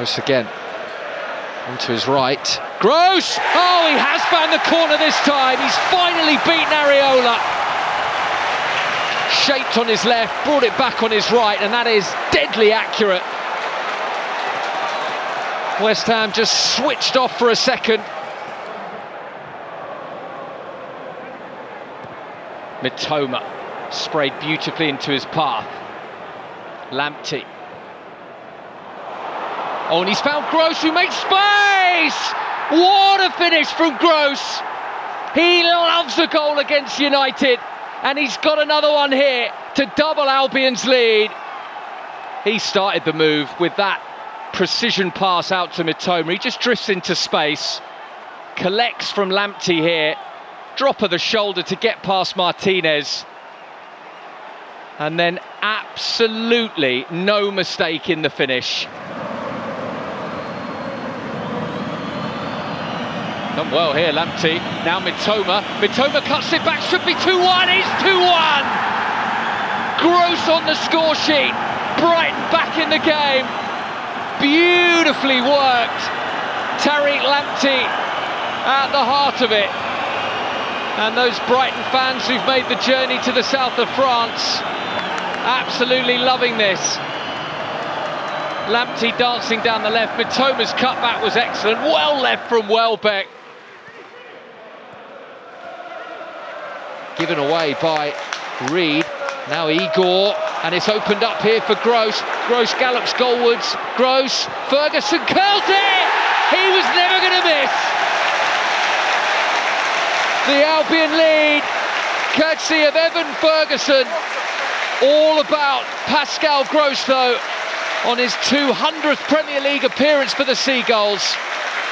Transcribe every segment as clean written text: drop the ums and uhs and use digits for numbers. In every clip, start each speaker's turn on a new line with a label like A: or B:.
A: Gross again. Onto his right. Gross! Oh, he has found the corner this time. He's finally beaten Areola. Shaped on his left, brought it back on his right, and that is deadly accurate. West Ham just switched off for a second. Mitoma sprayed beautifully into his path. Lamptey. Oh, and he's found Gross, who makes space! What a finish from Gross! He loves a goal against United, and he's got another one here to double Albion's lead. He started the move with that precision pass out to Mitoma. He just drifts into space, collects from Lamptey here, drop of the shoulder to get past Martinez, and then absolutely no mistake in the finish. Done well here, Lamptey. Now Mitoma. Mitoma cuts it back, should be 2-1, it's 2-1! Gross on the score sheet. Brighton back in the game. Beautifully worked. Tariq Lamptey at the heart of it. And those Brighton fans who've made the journey to the south of France, absolutely loving this. Lamptey dancing down the left. Mitoma's cutback was excellent. Well left from Welbeck. Given away by Reed. Now Igor, and it's opened up here for Gross. Gross gallops goalwards. Gross, Ferguson curls it! He was never going to miss. The Albion lead, courtesy of Evan Ferguson. All about Pascal Gross, though, on his 200th Premier League appearance for the Seagulls.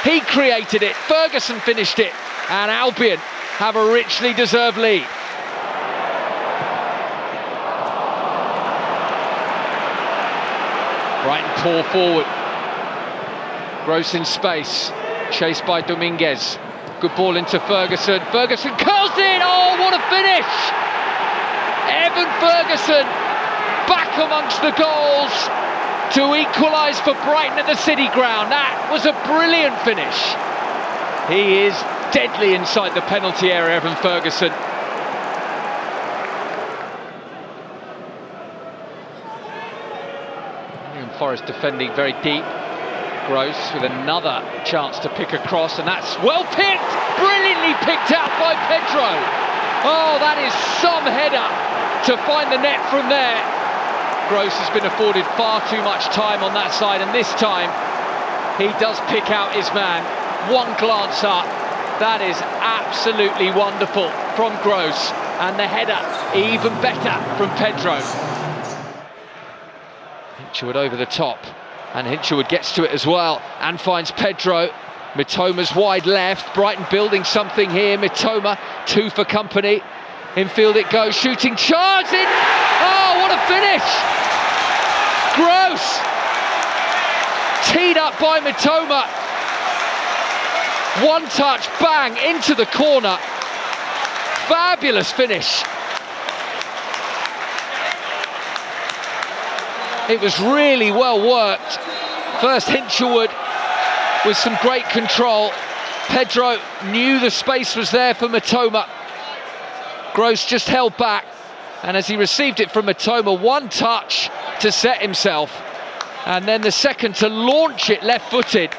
A: He created it, Ferguson finished it, and Albion have a richly deserved lead. Brighton pour forward. Gross in space, chased by Dominguez. Good ball into Ferguson. Ferguson curls it! Oh, what a finish! Evan Ferguson back amongst the goals to equalise for Brighton at the City Ground. That was a brilliant finish. He is deadly inside the penalty area, Evan Ferguson. Forest defending very deep. Gross with another chance to pick across, and that's well picked, brilliantly picked out by Pedro. Oh, that is some header to find the net from there. Gross has been afforded far too much time on that side, and this time he does pick out his man. One glance up, that is absolutely wonderful from Gross, and the header even better from Pedro. Hinchelwood over the top, and Hinchelwood gets to it as well and finds Pedro. Mitoma's wide left. Brighton building something here. Mitoma, two for company. Infield it goes, shooting charge in. Oh, what a finish! Gross teed up by Mitoma. One touch, bang, into the corner. Fabulous finish. It was really well worked. First Hinchelwood with some great control. Pedro knew the space was there for Mitoma. Gross just held back, and as he received it from Mitoma, one touch to set himself, and then the second to launch it left-footed.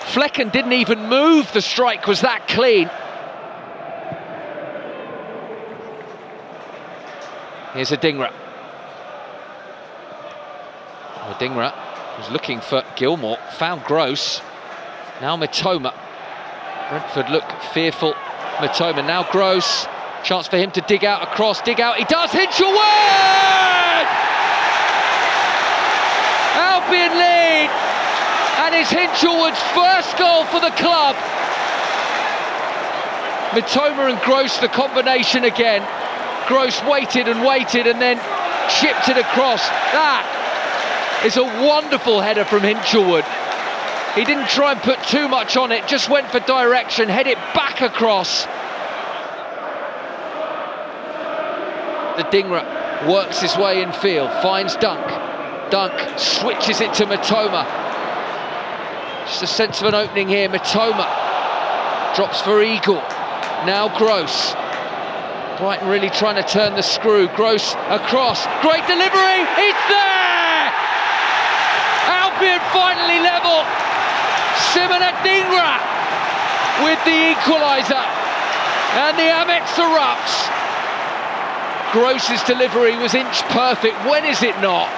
A: Flecken didn't even move, the strike was that clean. Here's Adingra. Adingra was looking for Gilmour, found Gross. Now Mitoma. Brentford look fearful. Mitoma, now Gross. Chance for him to dig out across, dig out, he does! Hinchelwood! Albion lead, and it's Hinchelwood's first goal for the club. Mitoma and Gross, the combination again. Gross waited and waited and then chipped it across. That is a wonderful header from Hinchelwood. He didn't try and put too much on it, just went for direction, head it back across. Adingra works his way in field, finds Dunk. Dunk switches it to Mitoma. Just a sense of an opening here. Mitoma drops for Igor. Now Gross. Brighton really trying to turn the screw. Gross across. Great delivery. It's there! Albion finally level. Simon Adingra with the equaliser. And the Amex erupts. Gross's delivery was inch perfect. When is it not?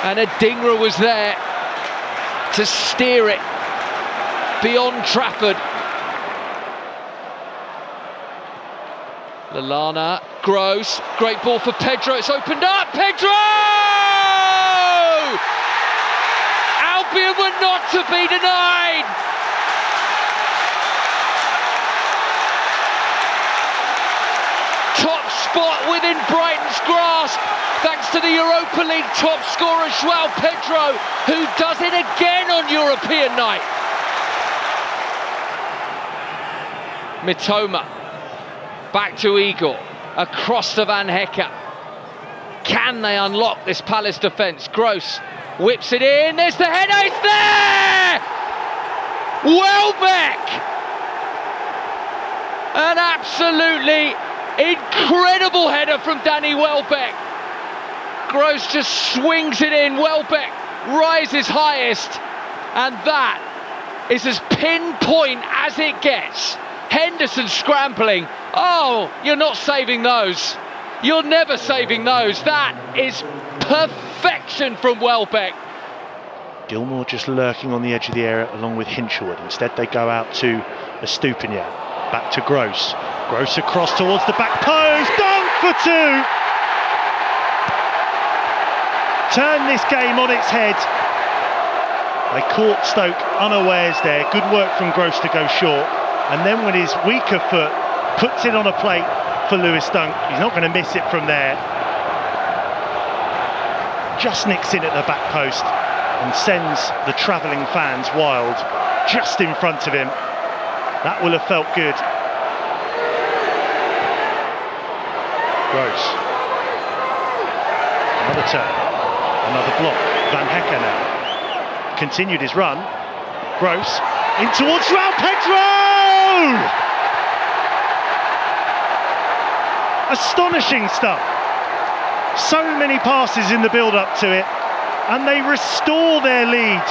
A: And Adingra was there to steer it beyond Trafford. Lallana, Gross, great ball for Pedro, it's opened up, Pedro! Albion were not to be denied! Top spot within Brighton's grasp, thanks to the Europa League top scorer João Pedro, who does it again on European night. Mitoma, back to Igor, across to Van Hecke. Can they unlock this Palace defence? Gross whips it in, there's the header, it's there! Welbeck! An absolutely incredible header from Danny Welbeck. Gross just swings it in, Welbeck rises highest, and that is as pinpoint as it gets. Henderson scrambling, oh, you're not saving those. You're never saving those. That is perfection from Welbeck.
B: Gilmour just lurking on the edge of the area along with Hinshelwood. Instead they go out to Estupiñán. Back to Gross. Gross across towards the back post. Dunk for two! Turn this game on its head. They caught Stoke unawares there. Good work from Gross to go short. And then with his weaker foot, puts it on a plate for Lewis Dunk. He's not going to miss it from there. Just nicks in at the back post and sends the travelling fans wild just in front of him. That will have felt good. Gross. Another turn. Another block. Van Hecke now. Continued his run. Gross in towards João Pedro! Astonishing stuff. So many passes in the build-up to it, and they restore their lead.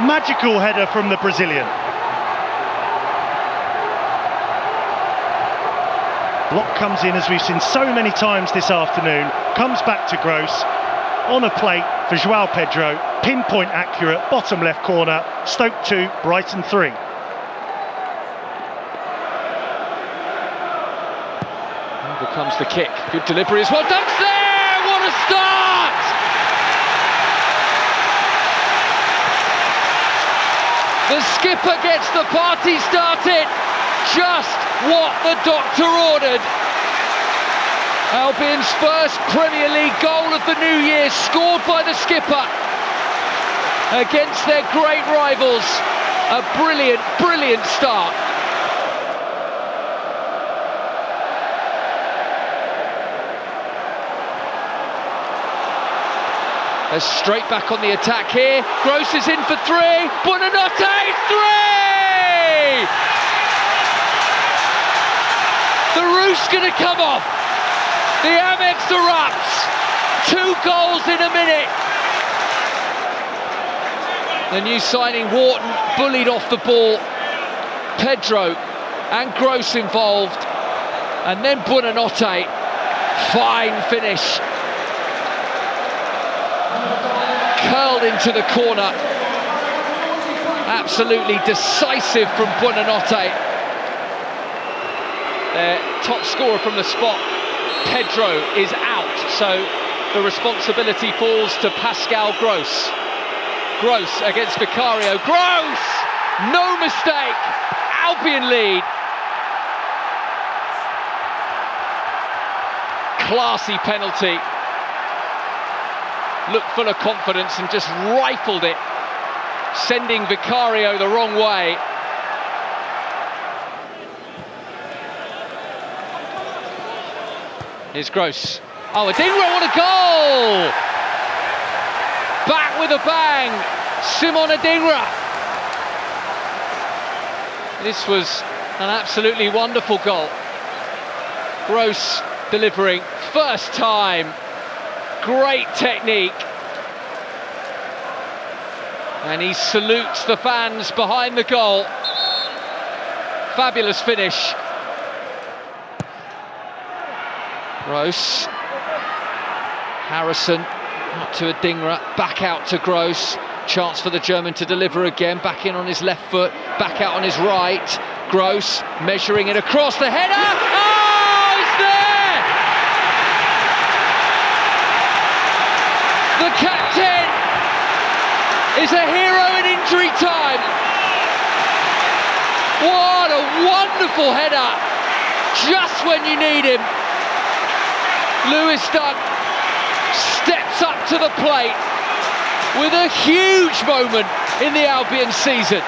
B: Magical header from the Brazilian. Block comes in, as we've seen so many times this afternoon, comes back to Gross, on a plate for João Pedro, pinpoint accurate, bottom left corner, Stoke 2, Brighton 3.
A: Over comes the kick, good delivery as well, Dunk's there, what a start! The skipper gets the party started, just what the doctor ordered. Albion's first Premier League goal of the new year, scored by the skipper against their great rivals. A brilliant, brilliant start. They're straight back on the attack here. Gross is in for three. Buonanotte, three! The roof's going to come off. The Amex erupts. 2 goals in a minute. The new signing Wharton bullied off the ball. Pedro and Gross involved. And then Buonanotte. Fine finish. Curled into the corner. Absolutely decisive from Buonanotte. Their top scorer from the spot, Pedro, is out, so the responsibility falls to Pascal Gross. Gross against Vicario. Gross! No mistake! Albion lead. Classy penalty. Looked full of confidence and just rifled it, sending Vicario the wrong way. Here's Gross. Oh, Adingra, what a goal! Back with a bang, Simon Adingra. This was an absolutely wonderful goal. Gross delivering, first time, great technique. And he salutes the fans behind the goal. Fabulous finish. Gross. Harrison up to Adingra, back out to Gross. Chance for the German to deliver again, back in on his left foot, back out on his right. Gross measuring it across, the header. Oh, it's there! The captain is a hero in injury time. What a wonderful header, just when you need him. Lewis Dunk steps up to the plate with a huge moment in the Albion season.